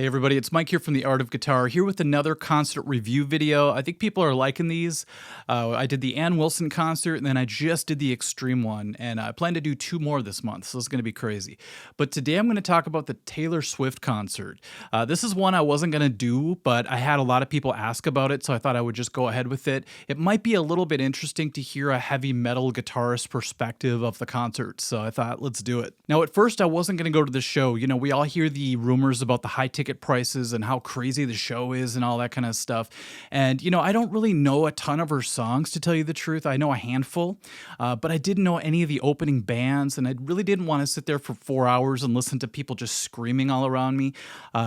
Hey everybody, it's Mike here from The Art of Guitar, here with another concert review video. I think people are liking these. I did the Ann Wilson concert, and then I just did the Extreme one, and I plan to do 2 more this month, so it's going to be crazy. But today I'm going to talk about the Taylor Swift concert. This is one I wasn't going to do, but I had a lot of people ask about it, so I thought I would just go ahead with it. It might be a little bit interesting to hear a heavy metal guitarist perspective of the concert, so I thought, let's do it. Now, at first, I wasn't going to go to the show. You know, we all hear the rumors about the high ticket prices and how crazy the show is and all that kind of stuff. And, you know, I don't really know a ton of her songs, to tell you the truth. I know a handful, but I didn't know any of the opening bands, and I really didn't want to sit there for 4 hours and listen to people just screaming all around me.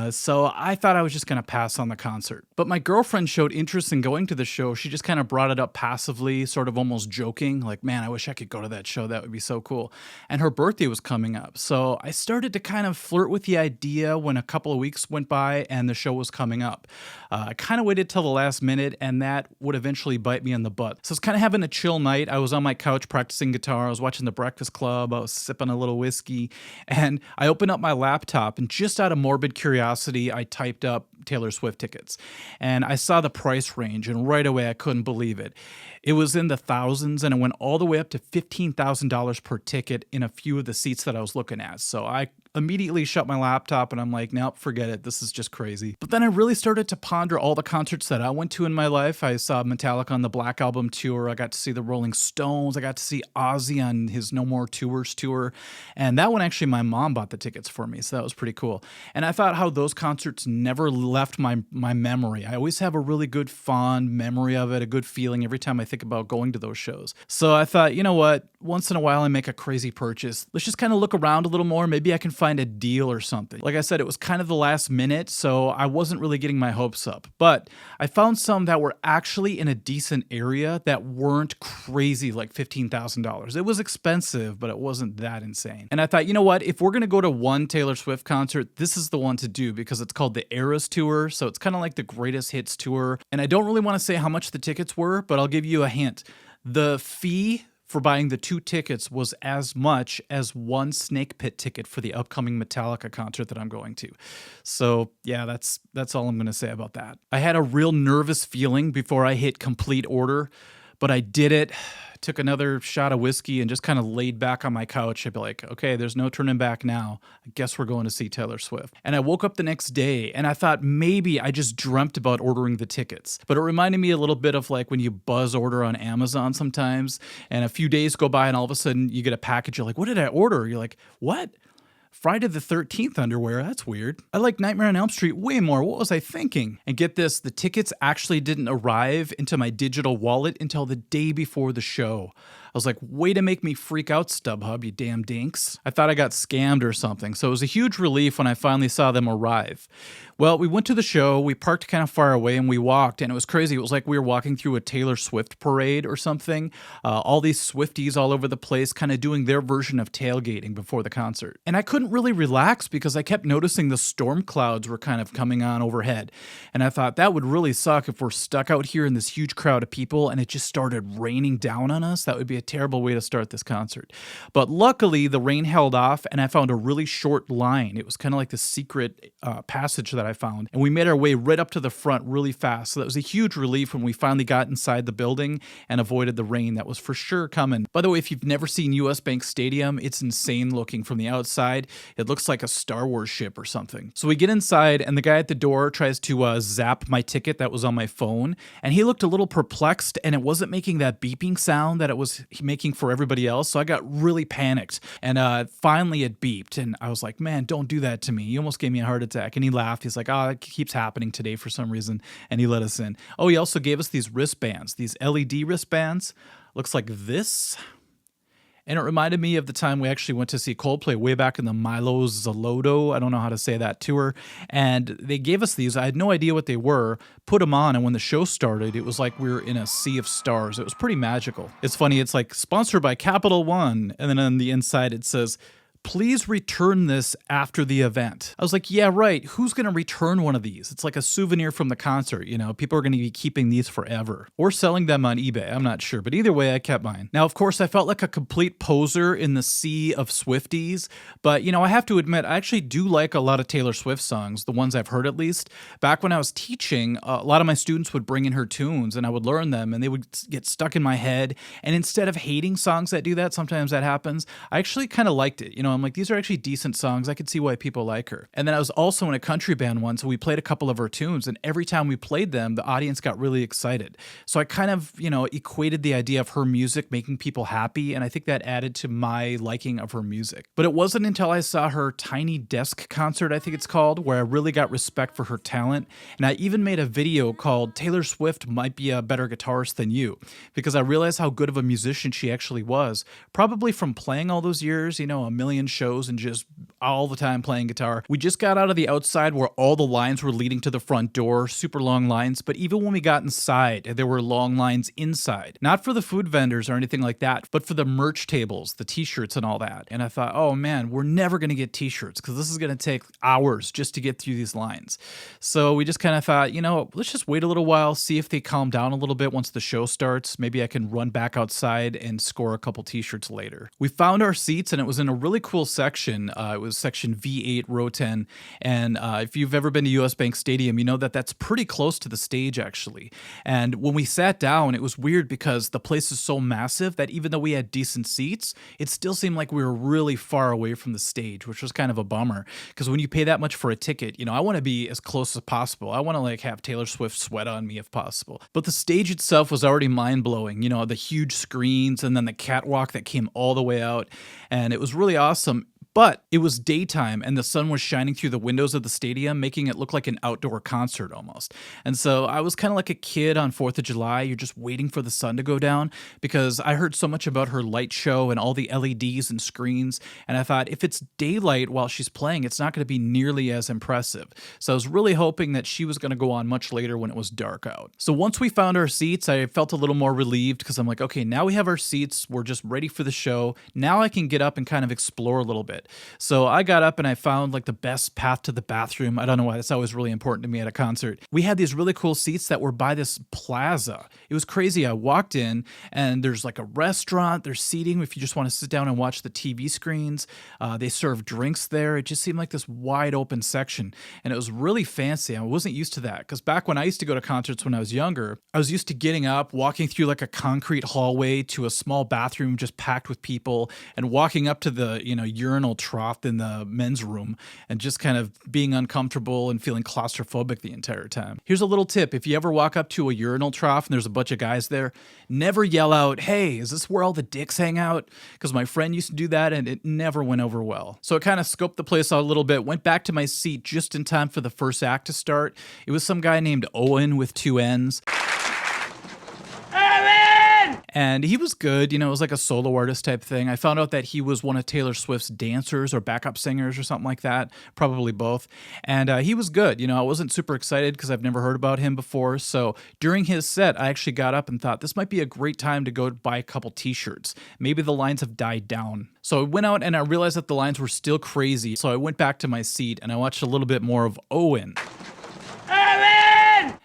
So I thought I was just going to pass on the concert. But my girlfriend showed interest in going to the show. She just kind of brought it up passively, sort of almost joking, like, man, I wish I could go to that show. That would be so cool. And her birthday was coming up. So I started to kind of flirt with the idea when a couple of weeks went by and the show was coming up. I kind of waited till the last minute, and that would eventually bite me in the butt. So I was kind of having a chill night. I was on my couch practicing guitar. I was watching The Breakfast Club. I was sipping a little whiskey, and I opened up my laptop, and just out of morbid curiosity, I typed up Taylor Swift tickets. And I saw the price range, and right away I couldn't believe it. It was in the thousands, and it went all the way up to $15,000 per ticket in a few of the seats that I was looking at. So I immediately shut my laptop and I'm like, nope, forget it. This is just crazy. But then I really started to ponder all the concerts that I went to in my life. I saw Metallica on the Black Album tour. I got to see the Rolling Stones. I got to see Ozzy on his No More Tours tour. And that one, actually, my mom bought the tickets for me. So that was pretty cool. And I thought how those concerts never left my memory. I always have a really good, fond memory of it, a good feeling every time I think about going to those shows. So I thought, you know what? Once in a while, I make a crazy purchase. Let's just kind of look around a little more. Maybe I can find a deal or something. Like I said, it was kind of the last minute, so I wasn't really getting my hopes up. But I found some that were actually in a decent area that weren't crazy like $15,000. It was expensive, but it wasn't that insane. And I thought, you know what? If we're going to go to one Taylor Swift concert, this is the one to do because it's called the Eras Tour. So it's kind of like the greatest hits tour. And I don't really want to say how much the tickets were, but I'll give you a hint. The fee for buying the 2 tickets was as much as 1 Snake Pit ticket for the upcoming Metallica concert that I'm going to. So yeah, that's all I'm going to say about that. I had a real nervous feeling before I hit complete order, but I did it. Took another shot of whiskey and just kind of laid back on my couch. I'd be like, okay, there's no turning back now. I guess we're going to see Taylor Swift. And I woke up the next day and I thought maybe I just dreamt about ordering the tickets. But it reminded me a little bit of like when you buzz order on Amazon sometimes and a few days go by and all of a sudden you get a package. You're like, what did I order? You're like, what? Friday the 13th underwear, that's weird. I like Nightmare on Elm Street way more. What was I thinking? And get this, the tickets actually didn't arrive into my digital wallet until the day before the show. I was like, way to make me freak out, StubHub, you damn dinks. I thought I got scammed or something, so it was a huge relief when I finally saw them arrive. Well, we went to the show, we parked kind of far away, and we walked, and it was crazy. It was like we were walking through a Taylor Swift parade or something. All these Swifties all over the place kind of doing their version of tailgating before the concert. And I couldn't really relax because I kept noticing the storm clouds were kind of coming on overhead. And I thought that would really suck if we're stuck out here in this huge crowd of people and it just started raining down on us. That would be a terrible way to start this concert. But luckily, the rain held off and I found a really short line. It was kind of like the secret passage that I found. And we made our way right up to the front really fast. So that was a huge relief when we finally got inside the building and avoided the rain that was for sure coming. By the way, if you've never seen US Bank Stadium, it's insane looking from the outside. It looks like a Star Wars ship or something. So we get inside and the guy at the door tries to zap my ticket that was on my phone. And he looked a little perplexed and it wasn't making that beeping sound that it was making for everybody else. So I got really panicked and finally it beeped. And I was like, man, don't do that to me. You almost gave me a heart attack. And he laughed. He's like, oh, it keeps happening today for some reason. And he let us in. Oh, he also gave us these wristbands, these LED wristbands. Looks like this. And it reminded me of the time we actually went to see Coldplay way back in the Milo Zoloto. I don't know how to say that tour. And they gave us these. I had no idea what they were. Put them on. And when the show started, it was like we were in a sea of stars. It was pretty magical. It's funny. It's like sponsored by Capital One. And then on the inside, it says, please return this after the event. I was like, yeah, right. Who's going to return one of these? It's like a souvenir from the concert. You know, people are going to be keeping these forever or selling them on eBay. I'm not sure. But either way, I kept mine. Now, of course, I felt like a complete poser in the sea of Swifties. But, you know, I have to admit, I actually do like a lot of Taylor Swift songs, the ones I've heard at least. Back when I was teaching, a lot of my students would bring in her tunes and I would learn them and they would get stuck in my head. And instead of hating songs that do that, sometimes that happens, I actually kind of liked it. You know, I'm like, these are actually decent songs. I could see why people like her. And then I was also in a country band once, so we played a couple of her tunes, and every time we played them, the audience got really excited. So I kind of, you know, equated the idea of her music making people happy, and I think that added to my liking of her music. But it wasn't until I saw her Tiny Desk concert, I think it's called, where I really got respect for her talent. And I even made a video called Taylor Swift Might Be a Better Guitarist Than You, because I realized how good of a musician she actually was, probably from playing all those years, you know, a million shows and just all the time playing guitar. We just got out of the outside where all the lines were leading to the front door, super long lines, but even when we got inside, there were long lines inside. Not for the food vendors or anything like that, but for the merch tables, the t-shirts and all that. And I thought, oh man, we're never going to get t-shirts because this is going to take hours just to get through these lines. So we just kind of thought, you know, let's just wait a little while, see if they calm down a little bit once the show starts. Maybe I can run back outside and score a couple t-shirts later. We found our seats and it was in a really cool section. It was section V8, row 10. And if you've ever been to US Bank Stadium, you know that that's pretty close to the stage actually. And when we sat down, it was weird because the place is so massive that even though we had decent seats, it still seemed like we were really far away from the stage, which was kind of a bummer. Because when you pay that much for a ticket, you know, I want to be as close as possible. I want to like have Taylor Swift sweat on me if possible. But the stage itself was already mind-blowing. You know, the huge screens and then the catwalk that came all the way out. And it was really awesome. But it was daytime and the sun was shining through the windows of the stadium, making it look like an outdoor concert almost. And so I was kind of like a kid on 4th of July. You're just waiting for the sun to go down because I heard so much about her light show and all the LEDs and screens. And I thought if it's daylight while she's playing, it's not going to be nearly as impressive. So I was really hoping that she was going to go on much later when it was dark out. So once we found our seats, I felt a little more relieved because I'm like, okay, now we have our seats. We're just ready for the show. Now I can get up and kind of explore a little bit. So I got up and I found like the best path to the bathroom. I don't know why, that's always really important to me at a concert. We had these really cool seats that were by this plaza. It was crazy. I walked in and there's like a restaurant, there's seating if you just want to sit down and watch the TV screens. They serve drinks there. It just seemed like this wide open section and it was really fancy. I wasn't used to that because back when I used to go to concerts when I was younger, I was used to getting up, walking through like a concrete hallway to a small bathroom just packed with people and walking up to the, you know, urinal trough in the men's room and just kind of being uncomfortable and feeling claustrophobic the entire time. Here's a little tip. If you ever walk up to a urinal trough and there's a bunch of guys there, never yell out, hey, is this where all the dicks hang out? Because my friend used to do that and it never went over well. So I kind of scoped the place out a little bit, went back to my seat just in time for the first act to start. It was some guy named Owen with 2 N's. And he was good, you know, it was like a solo artist type thing. I found out that he was one of Taylor Swift's dancers or backup singers or something like that, probably both. And he was good, you know, I wasn't super excited because I've never heard about him before. So during his set, I actually got up and thought this might be a great time to go buy a couple t-shirts. Maybe the lines have died down. So I went out and I realized that the lines were still crazy. So I went back to my seat and I watched a little bit more of Owen.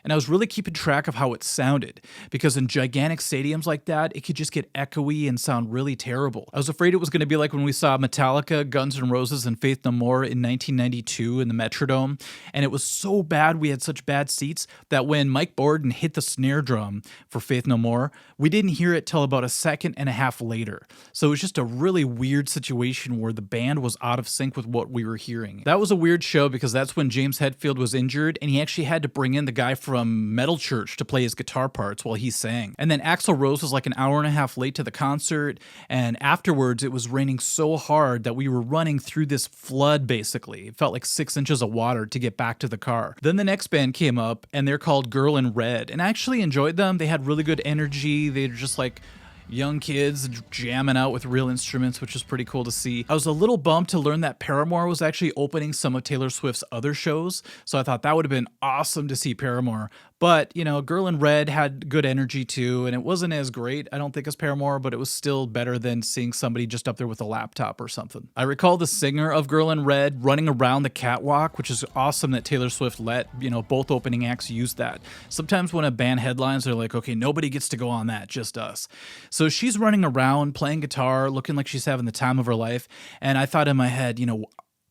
And I was really keeping track of how it sounded because in gigantic stadiums like that, it could just get echoey and sound really terrible. I was afraid it was going to be like when we saw Metallica, Guns N' Roses, and Faith No More in 1992 in the Metrodome. And it was so bad, we had such bad seats that when Mike Borden hit the snare drum for Faith No More, we didn't hear it till about a second and a half later. So it was just a really weird situation where the band was out of sync with what we were hearing. That was a weird show because that's when James Hetfield was injured and he actually had to bring in the guy from Metal Church to play his guitar parts while he sang. And then Axl Rose was like an hour and a half late to the concert, and afterwards it was raining so hard that we were running through this flood basically. It felt like 6 inches of water to get back to the car. Then the next band came up and they're called Girl in Red, and I actually enjoyed them. They had really good energy. They were just like young kids jamming out with real instruments, which was pretty cool to see. I was a little bummed to learn that Paramore was actually opening some of Taylor Swift's other shows, so I thought that would have been awesome to see Paramore. But, Girl in Red had good energy too, and it wasn't as great, I don't think, as Paramore, but it was still better than seeing somebody just up there with a laptop or something. I recall the singer of Girl in Red running around the catwalk, which is awesome that Taylor Swift let, both opening acts use that. Sometimes when a band headlines, they're like, okay, nobody gets to go on that, just us. So she's running around, playing guitar, looking like she's having the time of her life, and I thought in my head,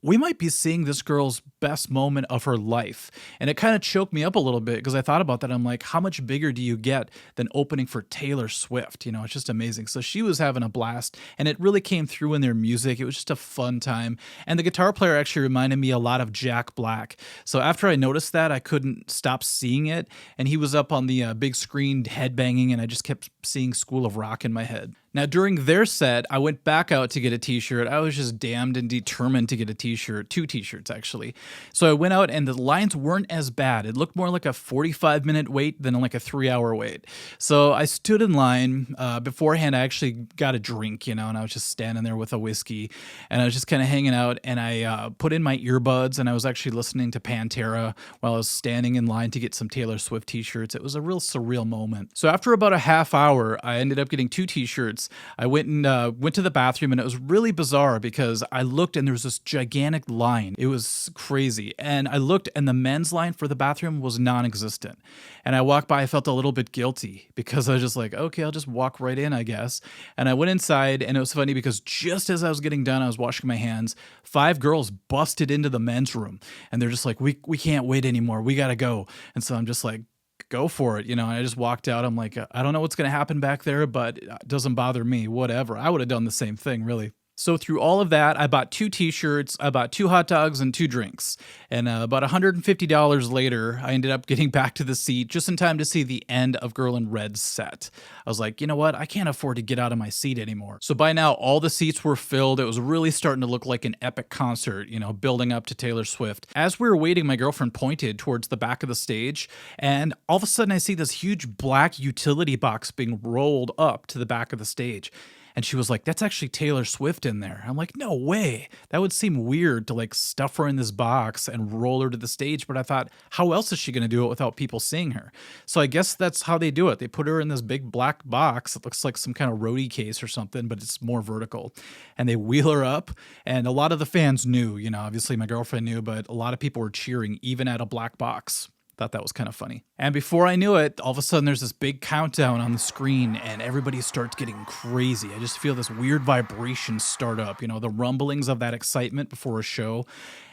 we might be seeing this girl's best moment of her life. And it kind of choked me up a little bit because I thought about that. I'm like, how much bigger do you get than opening for Taylor Swift? It's just amazing. So she was having a blast, and it really came through in their music. It was just a fun time. And the guitar player actually reminded me a lot of Jack Black. So after I noticed that, I couldn't stop seeing it. And he was up on the big screen headbanging, and I just kept seeing School of Rock in my head. Now, during their set, I went back out to get a t-shirt. I was just damned and determined to get a t-shirt, 2 t-shirts actually. So I went out and the lines weren't as bad. It looked more like a 45-minute wait than like a 3-hour wait. So I stood in line. Beforehand, I actually got a drink, and I was just standing there with a whiskey, and I was just kind of hanging out, and I put in my earbuds, and I was actually listening to Pantera while I was standing in line to get some Taylor Swift t-shirts. It was a real surreal moment. So after about a half hour, I ended up getting 2 t-shirts. I went to the bathroom, and it was really bizarre because I looked and there was this gigantic line. It was crazy. And I looked and the men's line for the bathroom was non-existent. And I walked by, I felt a little bit guilty because I was just like, okay, I'll just walk right in, I guess. And I went inside, and it was funny because just as I was getting done, I was washing my hands, 5 girls busted into the men's room, and they're just like, we can't wait anymore. We got to go. And so I'm just like, go for it. And I just walked out. I'm like, I don't know what's going to happen back there, but it doesn't bother me. Whatever. I would have done the same thing, really. So through all of that, I bought 2 t-shirts, I bought 2 hot dogs and 2 drinks. And about $150 later, I ended up getting back to the seat just in time to see the end of Girl in Red's set. I was like, you know what? I can't afford to get out of my seat anymore. So by now, all the seats were filled. It was really starting to look like an epic concert, building up to Taylor Swift. As we were waiting, my girlfriend pointed towards the back of the stage, and all of a sudden I see this huge black utility box being rolled up to the back of the stage. And she was like, that's actually Taylor Swift in there. I'm like, no way. That would seem weird to like stuff her in this box and roll her to the stage. But I thought, how else is she going to do it without people seeing her? So I guess that's how they do it. They put her in this big black box. It looks like some kind of roadie case or something, but it's more vertical. And they wheel her up. And a lot of the fans knew, obviously my girlfriend knew, but a lot of people were cheering even at a black box. Thought that was kind of funny. And before I knew it, all of a sudden there's this big countdown on the screen and everybody starts getting crazy. I just feel this weird vibration start up, the rumblings of that excitement before a show.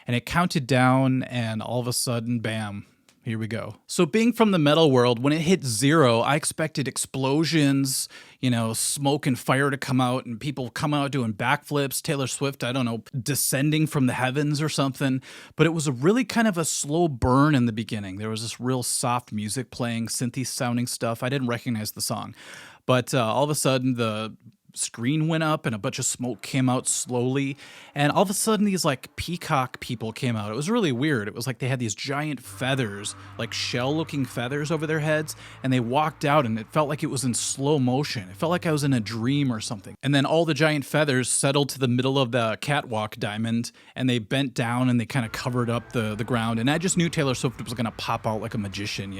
And it counted down, and all of a sudden, bam. Here we go. So being from the metal world, when it hit 0, I expected explosions, smoke and fire to come out and people come out doing backflips, Taylor Swift, I don't know, descending from the heavens or something. But it was a really kind of a slow burn in the beginning. There was this real soft music playing, synthy sounding stuff. I didn't recognize the song. But all of a sudden the screen went up and a bunch of smoke came out slowly, and all of a sudden these like peacock people came out. It was really weird. It was like they had these giant feathers, like shell looking feathers over their heads, and they walked out and it felt like it was in slow motion. It felt like I was in a dream or something. And then all the giant feathers settled to the middle of the catwalk diamond, and they bent down and they kind of covered up the ground, and I just knew Taylor Swift was going to pop out like a magician,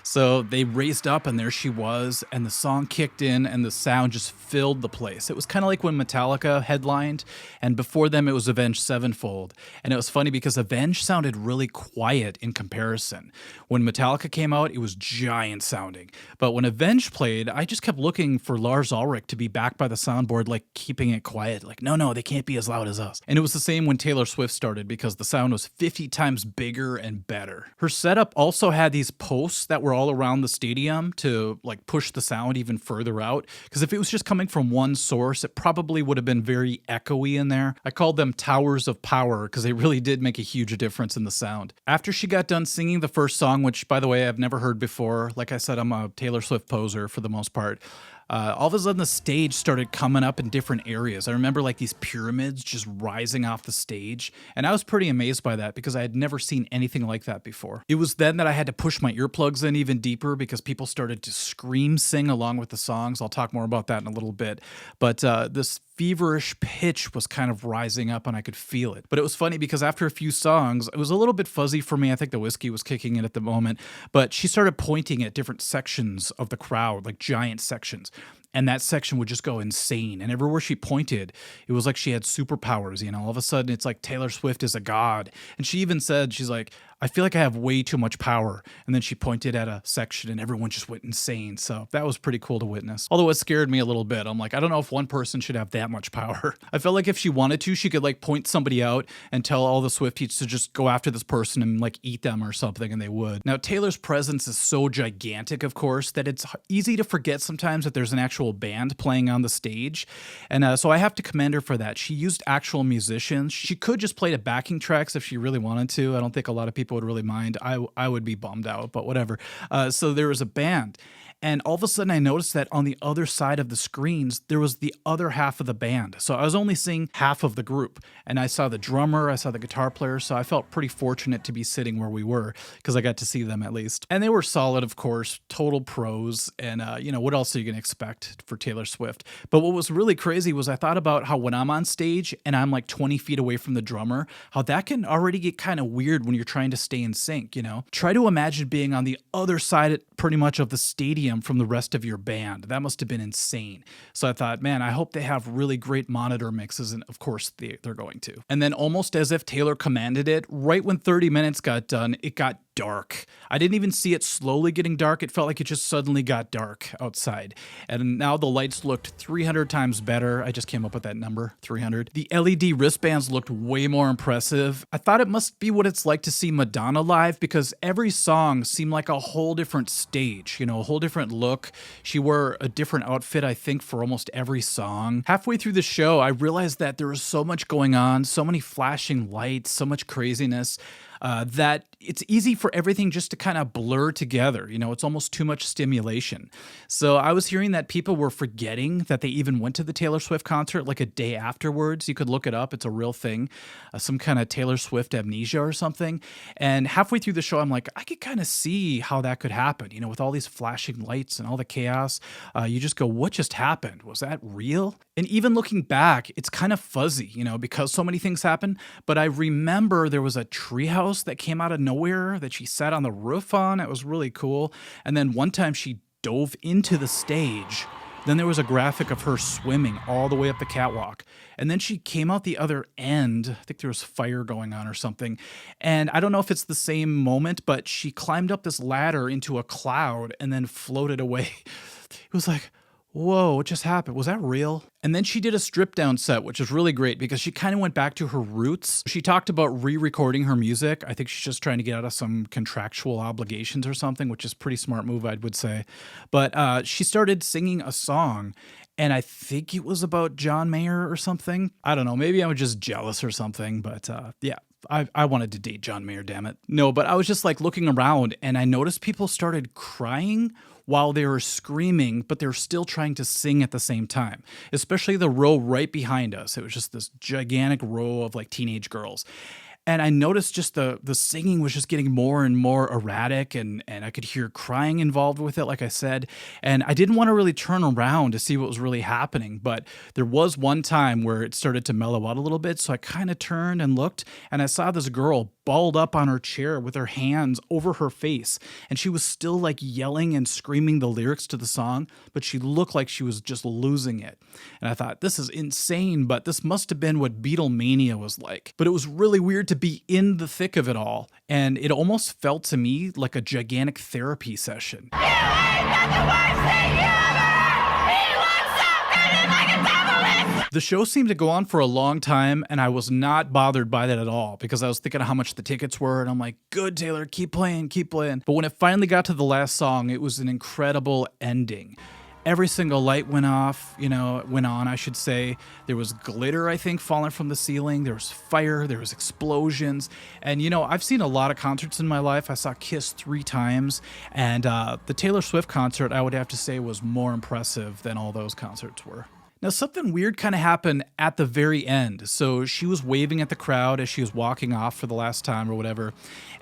So they raised up and there she was, and the song kicked in and the sound just filled the place. It was kind of like when Metallica headlined, and before them it was Avenged Sevenfold. And it was funny because Avenged sounded really quiet in comparison. When Metallica came out, it was giant sounding. But when Avenged played, I just kept looking for Lars Ulrich to be back by the soundboard, like keeping it quiet. Like, no, they can't be as loud as us. And it was the same when Taylor Swift started because the sound was 50 times bigger and better. Her setup also had these posts that were all around the stadium to like push the sound even further out. Because if it was just coming from one source, it probably would have been very echoey in there. I called them towers of power because they really did make a huge difference in the sound. After she got done singing the first song, which by the way, I've never heard before. Like I said, I'm a Taylor Swift poser for the most part. all of a sudden the stage started coming up in different areas. I remember like these pyramids just rising off the stage, and I was pretty amazed by that because I had never seen anything like that before. It was then that I had to push my earplugs in even deeper because people started to scream sing along with the songs. I'll talk more about that in a little bit, but this feverish pitch was kind of rising up and I could feel it. But it was funny because after a few songs, it was a little bit fuzzy for me. I think the whiskey was kicking in at the moment, but she started pointing at different sections of the crowd, like giant sections. And that section would just go insane. And everywhere she pointed, it was like she had superpowers. You know, all of a sudden it's like Taylor Swift is a god. And she even said, she's like, I feel like I have way too much power. And then she pointed at a section and everyone just went insane. So that was pretty cool to witness. Although it scared me a little bit. I'm like, I don't know if one person should have that much power. I felt like if she wanted to, she could like point somebody out and tell all the Swifties to just go after this person and like eat them or something, and they would. Now, Taylor's presence is so gigantic, of course, that it's easy to forget sometimes that there's an actual band playing on the stage. And so I have to commend her for that. She used actual musicians. She could just play the backing tracks if she really wanted to. I don't think a lot of people would really mind. I would be bummed out, but whatever. So there was a band. And all of a sudden, I noticed that on the other side of the screens, there was the other half of the band. So I was only seeing half of the group. And I saw the drummer, I saw the guitar player. So I felt pretty fortunate to be sitting where we were because I got to see them at least. And they were solid, of course, total pros. And, what else are you going to expect for Taylor Swift? But what was really crazy was I thought about how when I'm on stage and I'm like 20 feet away from the drummer, how that can already get kind of weird when you're trying to stay in sync, you know? Try to imagine being on the other side pretty much of the stadium from the rest of your band. That must have been insane. So I thought, man, I hope they have really great monitor mixes, and of course they're going to. And then almost as if Taylor commanded it, right when 30 minutes got done, it got dark. I didn't even see it slowly getting dark. It felt like it just suddenly got dark outside. And now the lights looked 300 times better. I just came up with that number, 300. The LED wristbands looked way more impressive. I thought it must be what it's like to see Madonna live because every song seemed like a whole different stage, a whole different look. She wore a different outfit, I think, for almost every song. Halfway through the show, I realized that there was so much going on, so many flashing lights, so much craziness. That it's easy for everything just to kind of blur together. It's almost too much stimulation. So I was hearing that people were forgetting that they even went to the Taylor Swift concert like a day afterwards. You could look it up. It's a real thing. Some kind of Taylor Swift amnesia or something. And halfway through the show, I'm like, I could kind of see how that could happen. With all these flashing lights and all the chaos, you just go, what just happened? Was that real? And even looking back, it's kind of fuzzy, because so many things happened. But I remember there was a treehouse that came out of nowhere that she sat on the roof on. It was really cool. And then one time she dove into the stage. Then there was a graphic of her swimming all the way up the catwalk. And then she came out the other end. I think there was fire going on or something. And I don't know if it's the same moment, but she climbed up this ladder into a cloud and then floated away. It was like, whoa, what just happened? Was that real? And then she did a strip down set, which was really great because she kind of went back to her roots. She talked about re-recording her music. I think she's just trying to get out of some contractual obligations or something, which is a pretty smart move, I would say. But she started singing a song, and I think it was about John Mayer or something. I don't know. Maybe I'm just jealous or something, but yeah. I wanted to date John Mayer, damn it. No, but I was just like looking around and I noticed people started crying while they were screaming, but they were still trying to sing at the same time, especially the row right behind us. It was just this gigantic row of like teenage girls. And I noticed just the singing was just getting more and more erratic, and I could hear crying involved with it, like I said. And I didn't want to really turn around to see what was really happening, but there was one time where it started to mellow out a little bit, so I kind of turned and looked, and I saw this girl balled up on her chair with her hands over her face, and she was still like yelling and screaming the lyrics to the song, but she looked like she was just losing it. And I thought, this is insane, but this must have been what Beatlemania was like. But it was really weird to be in the thick of it all, and it almost felt to me like a gigantic therapy session. The show seemed to go on for a long time, and I was not bothered by that at all because I was thinking of how much the tickets were, and I'm like, good, Taylor, keep playing, keep playing. But when it finally got to the last song, it was an incredible ending. every single light went off, went on, I should say. There was glitter, I think, falling from the ceiling. There was fire, there was explosions. And, I've seen a lot of concerts in my life. I saw Kiss 3 times. And the Taylor Swift concert, I would have to say, was more impressive than all those concerts were. Now, something weird kind of happened at the very end. So she was waving at the crowd as she was walking off for the last time or whatever.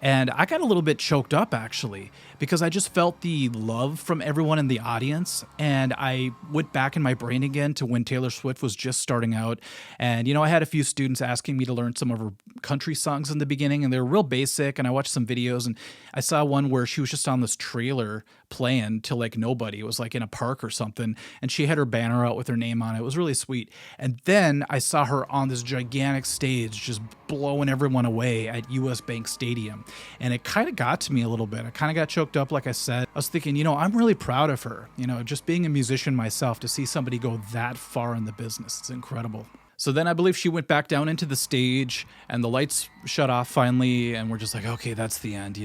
And I got a little bit choked up, actually, because I just felt the love from everyone in the audience. And I went back in my brain again to when Taylor Swift was just starting out. And, I had a few students asking me to learn some of her country songs in the beginning, and they were real basic. And I watched some videos, and I saw one where she was just on this trailer playing to like nobody. It was like in a park or something. And she had her banner out with her name on it. It was really sweet. And then I saw her on this gigantic stage just blowing everyone away at US Bank Stadium. And it kind of got to me a little bit. I kind of got choked up, like I said. I was thinking, I'm really proud of her. Just being a musician myself, to see somebody go that far in the business. It's incredible. So then I believe she went back down into the stage and the lights shut off finally. And we're just like, okay, that's the end,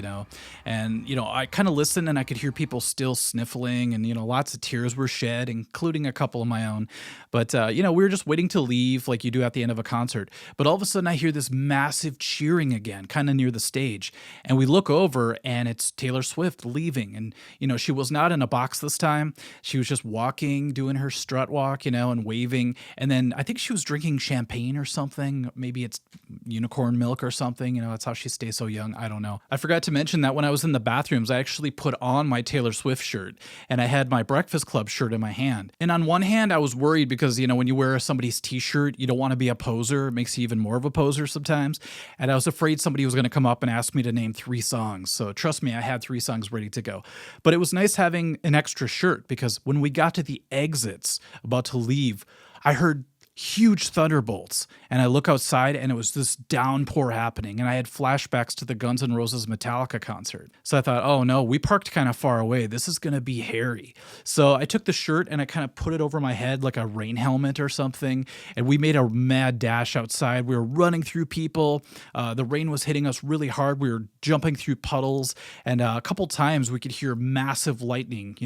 And, I kind of listened and I could hear people still sniffling and, lots of tears were shed, including a couple of my own. But, we were just waiting to leave like you do at the end of a concert. But all of a sudden I hear this massive cheering again, kind of near the stage. And we look over and it's Taylor Swift leaving. And, she was not in a box this time. She was just walking, doing her strut walk, and waving. And then I think she was drinking champagne or something. Maybe it's unicorn milk or something. That's how she stays so young. I don't know. I forgot to mention that when I was in the bathrooms, I actually put on my Taylor Swift shirt and I had my Breakfast Club shirt in my hand. And on one hand, I was worried because, when you wear somebody's t-shirt, you don't want to be a poser. It makes you even more of a poser sometimes. And I was afraid somebody was going to come up and ask me to name 3 songs. So trust me, I had 3 songs ready to go. But it was nice having an extra shirt because when we got to the exits about to leave, I heard huge thunderbolts and I look outside and it was this downpour happening and I had flashbacks to the Guns N' Roses Metallica concert. So I thought, oh no, we parked kind of far away. This is going to be hairy. So I took the shirt and I kind of put it over my head like a rain helmet or something. And we made a mad dash outside. We were running through people. The rain was hitting us really hard. We were jumping through puddles. And a couple times we could hear massive lightning,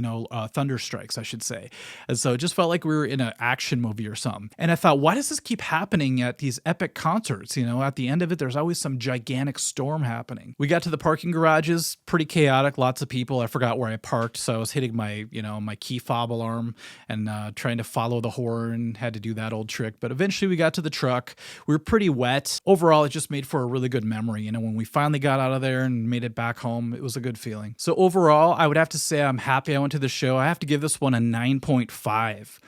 thunder strikes, I should say. And so it just felt like we were in an action movie or something. And I thought, why does this keep happening at these epic concerts? At the end of it, there's always some gigantic storm happening. We got to the parking garages, pretty chaotic, lots of people. I forgot where I parked, so I was hitting my, my key fob alarm and trying to follow the horn, had to do that old trick. But eventually we got to the truck. We were pretty wet. Overall, it just made for a really good memory. When we finally got out of there and made it back home, it was a good feeling. So overall, I would have to say I'm happy I went to the show. I have to give this one a 9.5.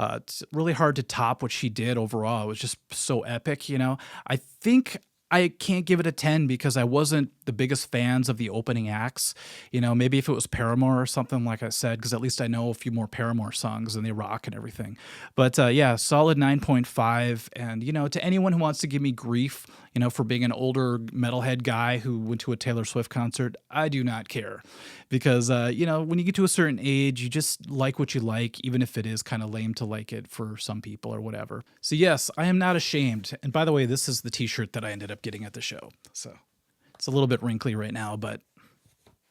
It's really hard to top what she did overall. It was just so epic, I think I can't give it a 10 because I wasn't the biggest fans of the opening acts. Maybe if it was Paramore or something, like I said, because at least I know a few more Paramore songs and they rock and everything. But yeah, solid 9.5. And, to anyone who wants to give me grief, for being an older metalhead guy who went to a Taylor Swift concert, I do not care. Because, when you get to a certain age, you just like what you like, even if it is kind of lame to like it for some people or whatever. So yes, I am not ashamed. And by the way, this is the t-shirt that I ended up getting at the show. So it's a little bit wrinkly right now, but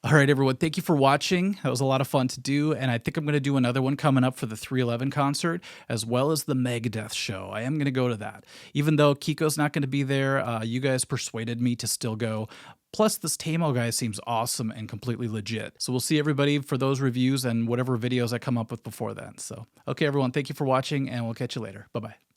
all right, everyone. Thank you for watching. That was a lot of fun to do. And I think I'm going to do another one coming up for the 311 concert, as well as the Megadeth show. I am going to go to that. Even though Kiko's not going to be there, you guys persuaded me to still go. Plus, this Tamo guy seems awesome and completely legit. So we'll see everybody for those reviews and whatever videos I come up with before then. So, okay, everyone. Thank you for watching, and we'll catch you later. Bye-bye.